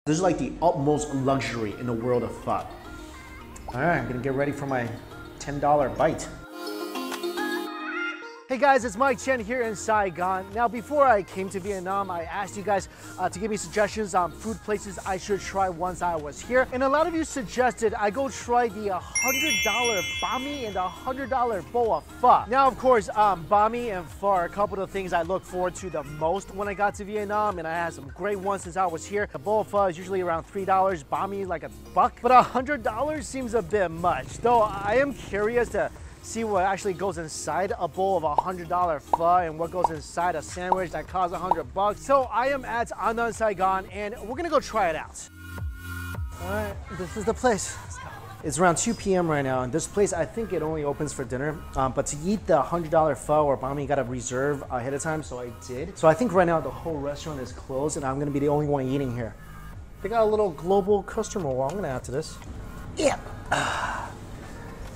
This is like the utmost luxury in the world of pho. All right, I'm gonna get ready for my $10 bite. Hey guys, it's Mike Chen here in Saigon. Now, before I came to Vietnam, I asked you guys to give me suggestions on food places I should try once I was here. And a lot of you suggested I go try the $100 banh mi and the $100 bowl of pho. Now, of course, banh mi and pho are a couple of things I look forward to the most when I got to Vietnam, and I had some great ones since I was here. A bowl of pho is usually around $3, banh mi is like $1, but $100 seems a bit much. Though I am curious to see what actually goes inside a bowl of $100 pho and what goes inside a sandwich that costs $100. So I am at Anan Saigon and we're gonna go try it out. All right, this is the place. It's around 2 p.m. right now, and this place, I think it only opens for dinner. But to eat the $100 pho or banh mi, you gotta reserve ahead of time, so I did. So I think right now the whole restaurant is closed and I'm gonna be the only one eating here. They got a little global customer wall. I'm gonna add to this. Yeah.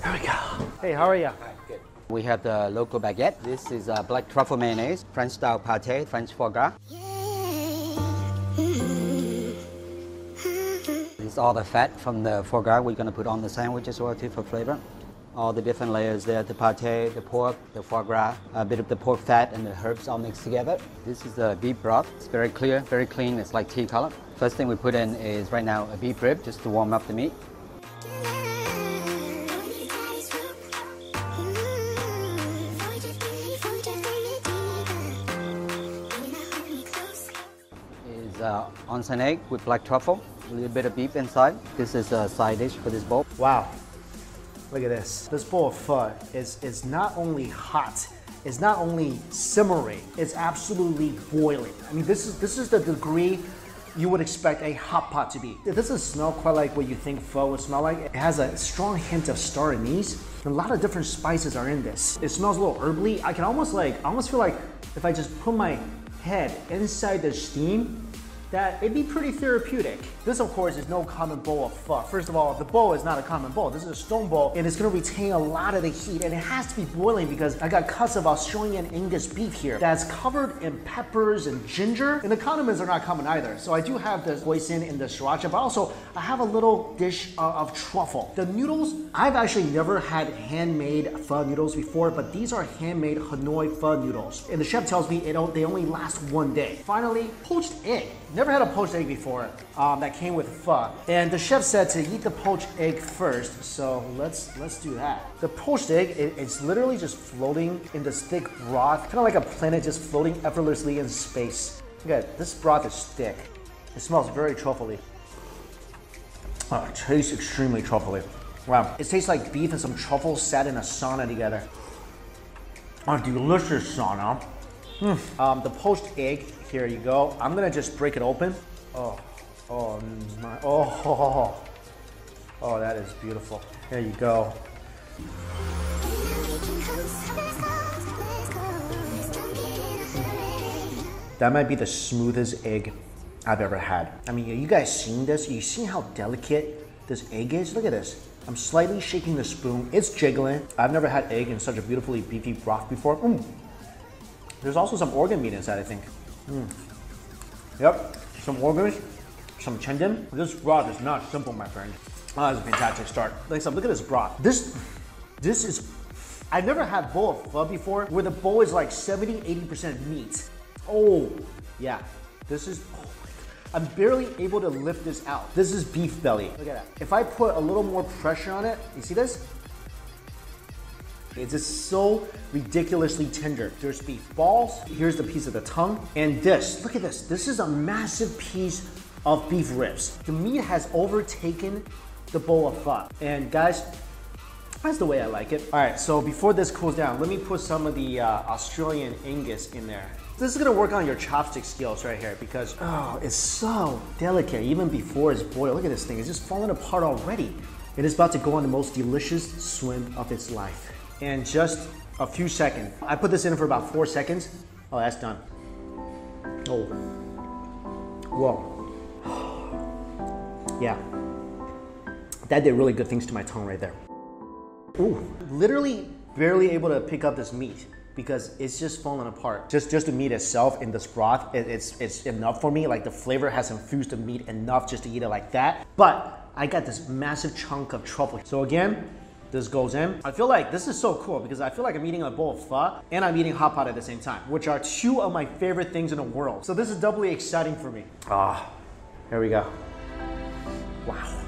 There we go. Hey, how are you? Hi, good. We have the local baguette. This is black truffle mayonnaise, French style pate, French foie gras. It's all the fat from the foie gras we're going to put on the sandwich as well too for flavor. All the different layers there, the pate, the pork, the foie gras, a bit of the pork fat and the herbs all mixed together. This is the beef broth. It's very clear, very clean. It's like tea color. First thing we put in is right now a beef rib just to warm up the meat. Onsen egg with black truffle, a little bit of beef inside. This is a side dish for this bowl. Wow, look at this. This bowl of pho is not only hot, it's not only simmering, it's absolutely boiling. I mean, this is the degree you would expect a hot pot to be. It doesn't smell quite like what you think pho would smell like. It has a strong hint of star anise. A lot of different spices are in this. It smells a little herbally. I almost feel like if I just put my head inside the steam, that it'd be pretty therapeutic. This, of course, is no common bowl of pho. First of all, the bowl is not a common bowl. This is a stone bowl, and it's gonna retain a lot of the heat, and it has to be boiling because I got cuts of Australian Angus beef here that's covered in peppers and ginger, and the condiments are not common either. So I do have the hoisin and the sriracha, but also I have a little dish of truffle. The noodles, I've actually never had handmade pho noodles before, but these are handmade Hanoi pho noodles. And the chef tells me they only last one day. Finally, poached egg. Never had a poached egg before that came with pho. And the chef said to eat the poached egg first, so let's do that. The poached egg, it's literally just floating in this thick broth, kind of like a planet just floating effortlessly in space. Look at it, this broth is thick. It smells very truffly. Oh, it tastes extremely truffly. Wow, it tastes like beef and some truffles sat in a sauna together. A delicious sauna. The poached egg, here you go. I'm gonna just break it open. Oh, that is beautiful. There you go. That might be the smoothest egg I've ever had. I mean, you guys seen this? You seen how delicate this egg is? Look at this. I'm slightly shaking the spoon. It's jiggling. I've never had egg in such a beautifully beefy broth before. There's also some organ meat inside, I think. Yep, some organs, some tendon. This broth is not simple, my friend. Oh, that's a fantastic start. Look at this broth. This is, I've never had bowl of pho before where the bowl is like 70–80% meat. Oh, yeah. This is, oh my God. I'm barely able to lift this out. This is beef belly. Look at that. If I put a little more pressure on it, you see this? It's just so ridiculously tender. There's beef balls, here's the piece of the tongue, and this, look at this. This is a massive piece of beef ribs. The meat has overtaken the bowl of pho. And guys, that's the way I like it. All right, so before this cools down, let me put some of the Australian Angus in there. This is gonna work on your chopstick skills right here because, oh, it's so delicate even before it's boiled. Look at this thing, it's just falling apart already. It is about to go on the most delicious swim of its life. In just a few seconds. I put this in for about 4 seconds. Oh, that's done. Oh. Whoa. Yeah. That did really good things to my tongue right there. Ooh. Literally barely able to pick up this meat. because it's just falling apart. Just the meat itself in this broth, it's enough for me. Like the flavor has infused the meat enough just to eat it like that. But I got this massive chunk of truffle. So again, this goes in. I feel like this is so cool because I feel like I'm eating a bowl of pho and I'm eating hot pot at the same time, which are two of my favorite things in the world. So this is doubly exciting for me. Ah, here we go. Wow.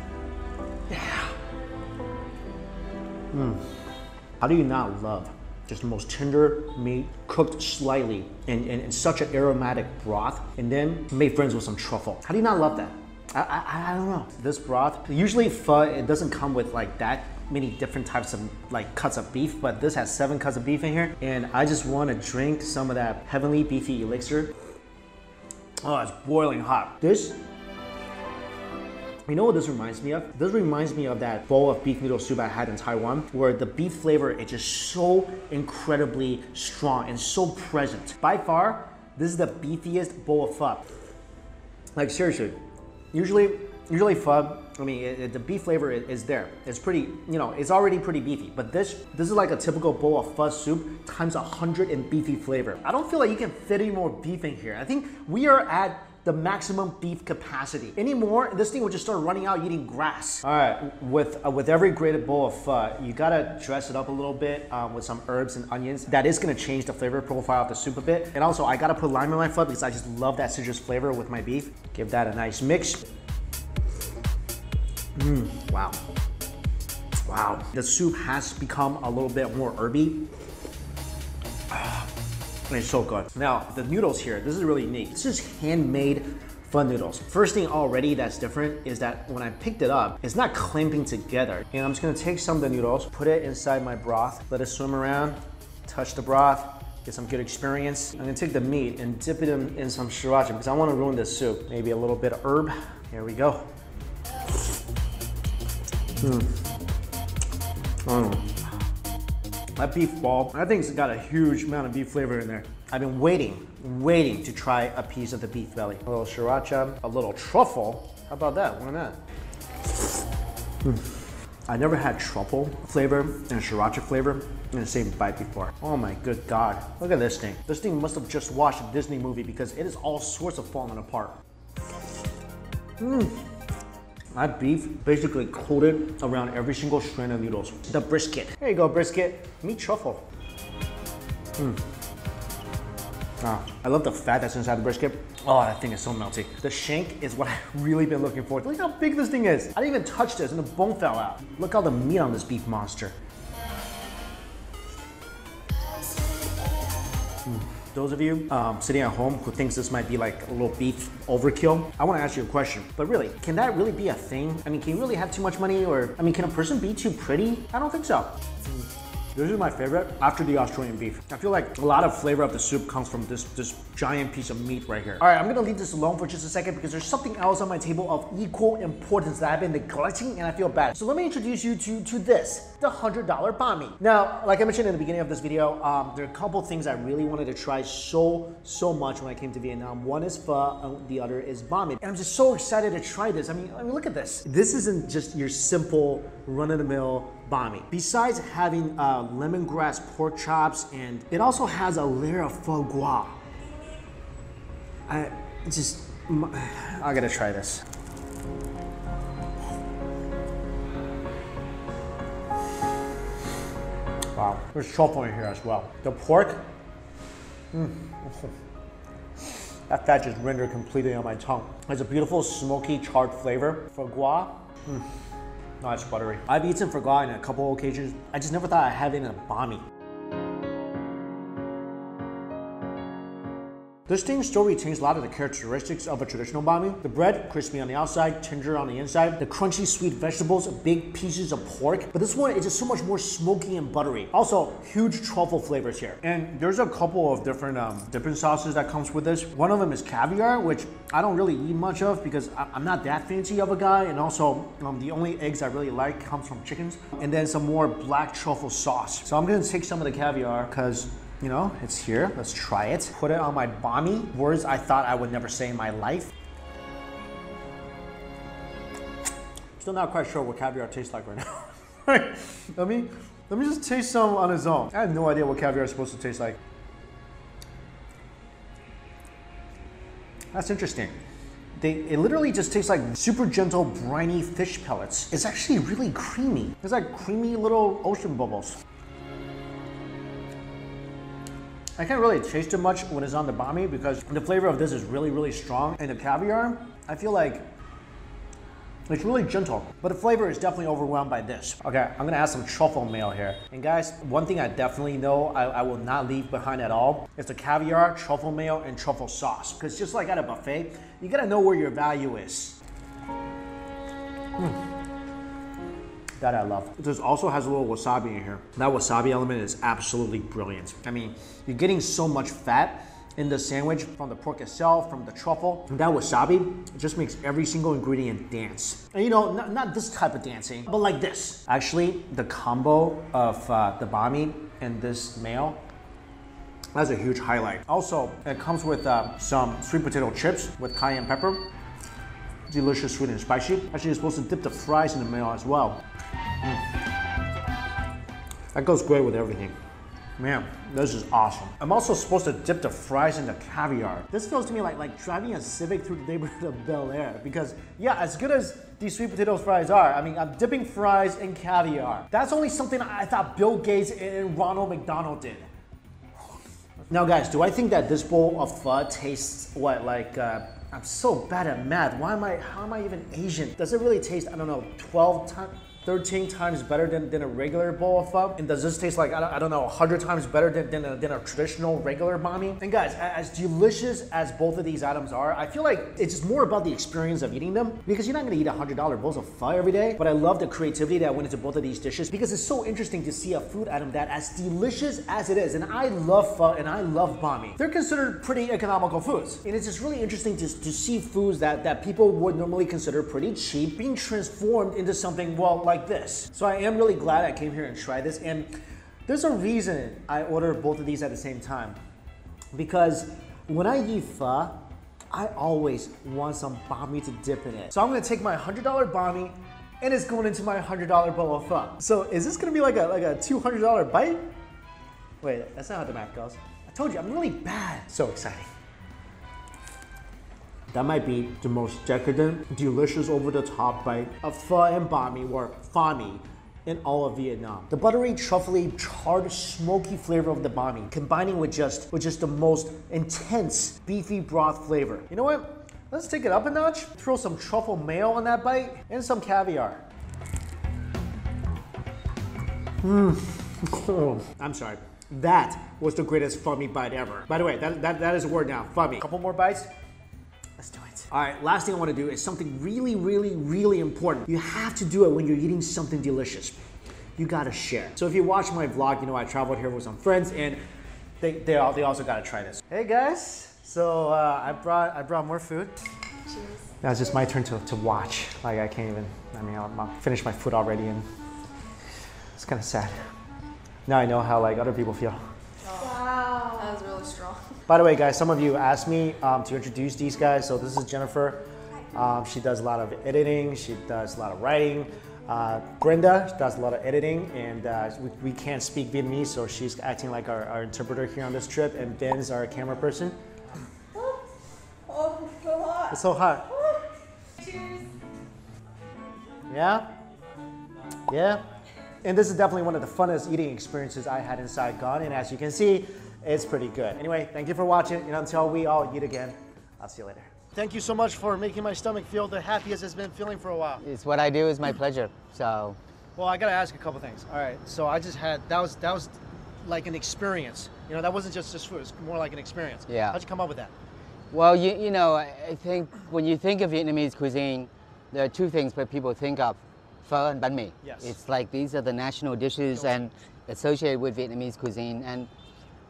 Yeah. How do you not love just the most tender meat cooked slightly in such an aromatic broth and then made friends with some truffle? How do you not love that? I don't know. This broth, usually pho, it doesn't come with like that many different types of like cuts of beef, but this has 7 cuts of beef in here, and I just want to drink some of that heavenly beefy elixir. Oh, it's boiling hot. This, you know what this reminds me of? This reminds me of that bowl of beef noodle soup I had in Taiwan, where the beef flavor is just so incredibly strong and so present. By far, this is the beefiest bowl of pho. Like seriously, usually pho, I mean, the beef flavor is there. It's pretty, you know, it's already pretty beefy. But this is like a typical bowl of pho soup times 100 in beefy flavor. I don't feel like you can fit any more beef in here. I think we are at the maximum beef capacity. Anymore, this thing would just start running out eating grass. All right, with every grated bowl of pho, you gotta dress it up a little bit with some herbs and onions. That is gonna change the flavor profile of the soup a bit. And also, I gotta put lime in my pho because I just love that citrus flavor with my beef. Give that a nice mix. Wow. Wow. The soup has become a little bit more herby. And it's so good. Now, the noodles here, this is really unique. This is handmade pho noodles. First thing already that's different is that when I picked it up, it's not clamping together. And I'm just gonna take some of the noodles, put it inside my broth, let it swim around, touch the broth, get some good experience. I'm gonna take the meat and dip it in some sriracha because I wanna ruin this soup. Maybe a little bit of herb. Here we go. That beef ball, I think it's got a huge amount of beef flavor in there. I've been waiting to try a piece of the beef belly. A little sriracha, a little truffle. How about that? Why not? I never had truffle flavor and sriracha flavor in the same bite before. Oh my good God. Look at this thing. This thing must have just watched a Disney movie because it is all sorts of falling apart. That beef basically coated around every single strand of noodles. The brisket. There you go, brisket. Meat truffle. I love the fat that's inside the brisket. Oh, that thing is so melty. The shank is what I've really been looking for. Look how big this thing is. I didn't even touch this and the bone fell out. Look at all the meat on this beef monster. Those of you sitting at home who thinks this might be like a little beef overkill, I want to ask you a question. But really, can that really be a thing? I mean, can you really have too much money? Or, I mean, can a person be too pretty? I don't think so. This is my favorite after the Australian beef. I feel like a lot of flavor of the soup comes from this giant piece of meat right here. All right, I'm gonna leave this alone for just a second because there's something else on my table of equal importance that I've been neglecting and I feel bad. So let me introduce you to this, the $100 banh mi. Now, like I mentioned in the beginning of this video, there are a couple things I really wanted to try so much when I came to Vietnam. One is pho, and the other is banh mi. And I'm just so excited to try this. I mean, look at this. This isn't just your simple run-of-the-mill banh mi. Besides having lemongrass pork chops, and it also has a layer of foie gras. I gotta try this. Wow, there's truffle in here as well. The pork, that fat just rendered completely on my tongue. It's a beautiful smoky charred flavor. Foie gras, nice buttery. I've eaten foie gras in a couple occasions. I just never thought I'd have it in a banh mi. This thing still retains a lot of the characteristics of a traditional banh mi. The bread, crispy on the outside, tender on the inside. The crunchy sweet vegetables, big pieces of pork. But this one is just so much more smoky and buttery. Also, huge truffle flavors here. And there's a couple of different dipping sauces that comes with this. One of them is caviar, which I don't really eat much of because I'm not that fancy of a guy. And also, the only eggs I really like comes from chickens. And then some more black truffle sauce. So I'm gonna take some of the caviar because, you know, it's here. Let's try it. Put it on my banh mi. Words I thought I would never say in my life. Still not quite sure what caviar tastes like right now. Let me Let me just taste some on its own. I have no idea what caviar is supposed to taste like. That's interesting. It literally just tastes like super gentle, briny fish pellets. It's actually really creamy. It's like creamy little ocean bubbles. I can't really taste it much when it's on the banh mi because the flavor of this is really, really strong. And the caviar, I feel like it's really gentle, but the flavor is definitely overwhelmed by this. Okay, I'm gonna add some truffle mayo here. And guys, one thing I definitely know I will not leave behind at all is the caviar, truffle mayo, and truffle sauce. Because just like at a buffet, you gotta know where your value is. That I love. This also has a little wasabi in here. That wasabi element is absolutely brilliant. I mean, you're getting so much fat in the sandwich from the pork itself, from the truffle. And that wasabi, it just makes every single ingredient dance. And you know, not this type of dancing, but like this. Actually, the combo of the banh mi and this mayo, that's a huge highlight. Also, it comes with some sweet potato chips with cayenne pepper. Delicious, sweet and spicy. Actually, you're supposed to dip the fries in the mayo as well. That goes great with everything. Man, this is awesome. I'm also supposed to dip the fries in the caviar. This feels to me like driving a Civic through the neighborhood of Bel Air because yeah, as good as these sweet potato fries are, I mean, I'm dipping fries in caviar. That's only something I thought Bill Gates and Ronald McDonald did. Now guys, do I think that this bowl of pho tastes what, like, I'm so bad at math. How am I even Asian? Does it really taste, I don't know, 13 times better than a regular bowl of pho? And does this taste like, I don't know, 100 times better than a traditional regular banh mi? And guys, as delicious as both of these items are, I feel like it's just more about the experience of eating them because you're not gonna eat $100 bowls of pho every day. But I love the creativity that went into both of these dishes because it's so interesting to see a food item that as delicious as it is, and I love pho and I love banh mi, they're considered pretty economical foods. And it's just really interesting to see foods that people would normally consider pretty cheap being transformed into something, well, like this. So I am really glad I came here and tried this, and there's a reason I ordered both of these at the same time. Because when I eat pho, I always want some banh mi to dip in it. So I'm gonna take my $100 banh mi and it's going into my $100 bowl of pho. So is this gonna be like a $200 bite? Wait, that's not how the math goes. I told you, I'm really bad. So exciting. That might be the most decadent, delicious, over-the-top bite of pho and banh mi, or pho mi, in all of Vietnam. The buttery, truffly, charred, smoky flavor of the banh mi, combining with just the most intense beefy broth flavor. You know what? Let's take it up a notch. Throw some truffle mayo on that bite and some caviar. I'm sorry. That was the greatest pho mi bite ever. By the way, that is a word now. Pho mi. Couple more bites. Let's do it. All right, last thing I want to do is something really, really, really important. You have to do it when you're eating something delicious. You gotta share. So if you watch my vlog, you know I traveled here with some friends and they also gotta try this. Hey guys, so I brought more food. Cheers. Now it's just my turn to watch. Like I can't even, I mean, I'll finish my food already and it's kind of sad. Now I know how like other people feel. Wow, that was really strong. By the way, guys, some of you asked me to introduce these guys. So this is Jennifer. She does a lot of editing. She does a lot of writing. Brenda does a lot of editing, and we can't speak Vietnamese, so she's acting like our interpreter here on this trip. And Ben's our camera person. Oh, it's so hot. It's so hot. Cheers. Yeah? Yeah? And this is definitely one of the funnest eating experiences I had in Saigon, and as you can see, it's pretty good. Anyway, thank you for watching, and until we all eat again, I'll see you later. Thank you so much for making my stomach feel the happiest it's been feeling for a while. It's what I do, is my pleasure. So, well, I gotta ask a couple things. All right, so I just had, that was like an experience. You know, that wasn't just food, it's more like an experience. Yeah. How'd you come up with that? well, you know, I think when you think of Vietnamese cuisine, there are two things that people think of: pho and bánh mì. Yes. It's like these are the national dishes and associated with Vietnamese cuisine, and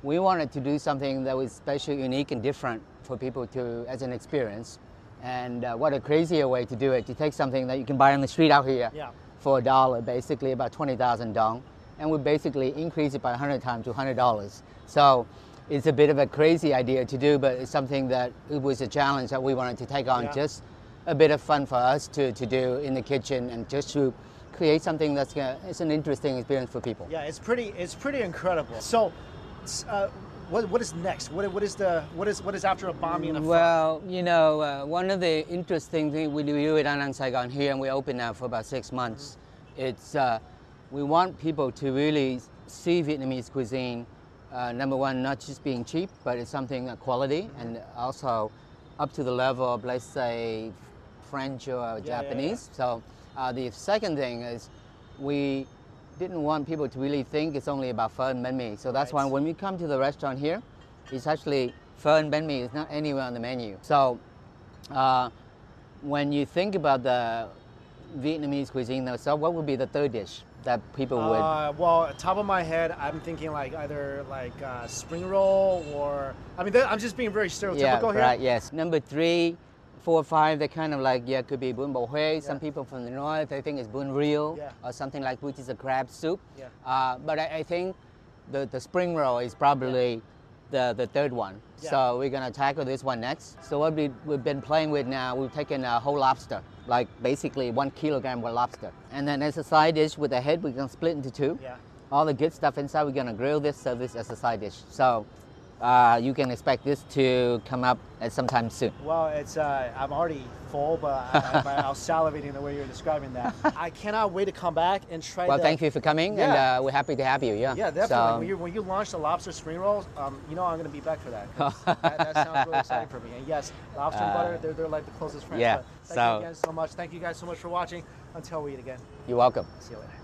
we wanted to do something that was special, unique, and different for people to, as an experience. And what a crazier way to do it, to take something that you can buy on the street out here for $1, basically about 20,000 dong, and we basically increase it by 100 times to $100. So it's a bit of a crazy idea to do, but it's something that it was a challenge that we wanted to take on, just a bit of fun for us to do in the kitchen and just to create something that's it's an interesting experience for people. Yeah, it's pretty incredible. So, what is next? What is after a banh mi and a pho? Well, you know, one of the interesting things we do at Anan Saigon here, and we open now for about 6 months, it's we want people to really see Vietnamese cuisine. Number one, not just being cheap, but it's something quality, and also up to the level of, let's say, French or Japanese. So the second thing is we didn't want people to really think it's only about pho and bánh mì. So that's why when we come to the restaurant here, it's actually pho and bánh mì is not anywhere on the menu. So when you think about the Vietnamese cuisine itself, what would be the third dish that people would? Well, top of my head, I'm thinking like either like spring roll or, I mean, I'm just being very stereotypical here. Right, yes. Number 3, 4, 5, they're kind of like, could be bún bò Huế. Some people from the north, they think it's bún riêu or something like, which is a crab soup. But I think the spring roll is probably the third one. So we're going to tackle this one next. So what we've been playing with now, we've taken a whole lobster, like basically 1 kilogram of lobster. And then as a side dish with the head, we're going to split into 2. All the good stuff inside, we're going to grill this, serve this as a side dish. So you can expect this to come up at some time soon. Well, it's I'm already full, but I was salivating the way you're describing that. I cannot wait to come back and try. Well, thank you for coming, and we're happy to have you. Yeah, definitely. So, when you launch the lobster spring rolls, you know I'm going to be back for that. That sounds really exciting for me. And yes, lobster and butter, they're like the closest friends. Yeah. But thank you again so much. Thank you guys so much for watching. Until we eat again. You're welcome. See you later.